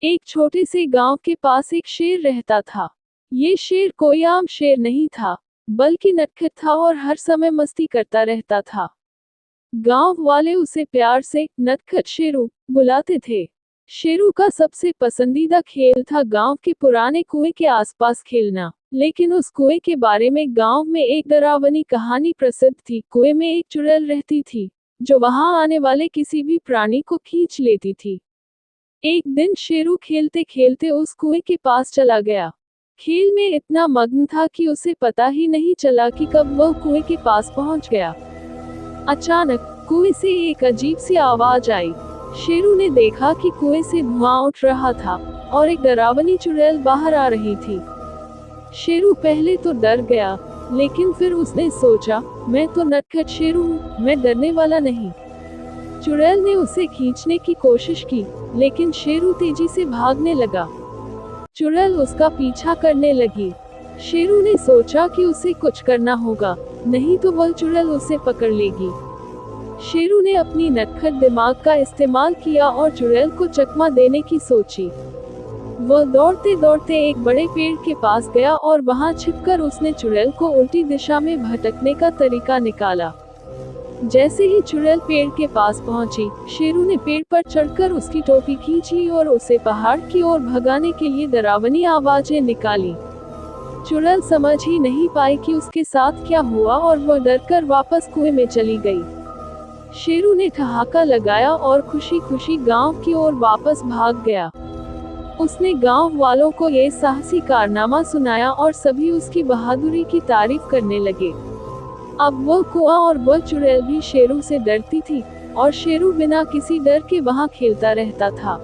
एक छोटे से गांव के पास एक शेर रहता था। ये शेर कोई आम शेर नहीं था, बल्कि नटखट था और हर समय मस्ती करता रहता था। गांव वाले उसे प्यार से नटखट शेरू बुलाते थे। शेरू का सबसे पसंदीदा खेल था गांव के पुराने कुएं के आसपास खेलना। लेकिन उस कुएं के बारे में गांव में एक डरावनी कहानी प्रसिद्ध थी। कुएं में एक चुड़ैल रहती थी, जो वहां आने वाले किसी भी प्राणी को खींच लेती थी। एक दिन शेरू खेलते खेलते उस कुएं के पास चला गया। खेल में इतना मग्न था कि उसे पता ही नहीं चला कि कब वह कुएं के पास पहुंच गया। अचानक कुएं से एक अजीब सी आवाज आई। शेरू ने देखा कि कुएं से धुआं उठ रहा था और एक डरावनी चुड़ैल बाहर आ रही थी। शेरू पहले तो डर गया, लेकिन फिर उसने सोचा, मैं तो नटखट शेरू हूं, मैं डरने वाला नहीं। चुड़ैल ने उसे खींचने की कोशिश की, लेकिन शेरू तेजी से भागने लगा। चुड़ैल उसका पीछा करने लगी। शेरू ने सोचा कि उसे कुछ करना होगा, नहीं तो वह चुड़ैल उसे पकड़ लेगी। शेरू ने अपनी नटखट दिमाग का इस्तेमाल किया और चुड़ैल को चकमा देने की सोची। वह दौड़ते दौड़ते एक बड़े पेड़ के पास गया और वहां छिपकर उसने चुड़ैल को उल्टी दिशा में भटकने का तरीका निकाला। जैसे ही चुड़ैल पेड़ के पास पहुंची, शेरू ने पेड़ पर चढ़कर उसकी टोपी खींची और उसे पहाड़ की ओर भगाने के लिए डरावनी आवाजें निकाली। चुड़ैल समझ ही नहीं पाई कि उसके साथ क्या हुआ और वह डरकर वापस कुएं में चली गई। शेरू ने ठहाका लगाया और खुशी खुशी गांव की ओर वापस भाग गया। उसने गांव वालों को ये साहसी कारनामा सुनाया और सभी उसकी बहादुरी की तारीफ करने लगे। अब वह कुआं और वह चुड़ैल भी शेरू से डरती थी, और शेरू बिना किसी डर के वहां खेलता रहता था।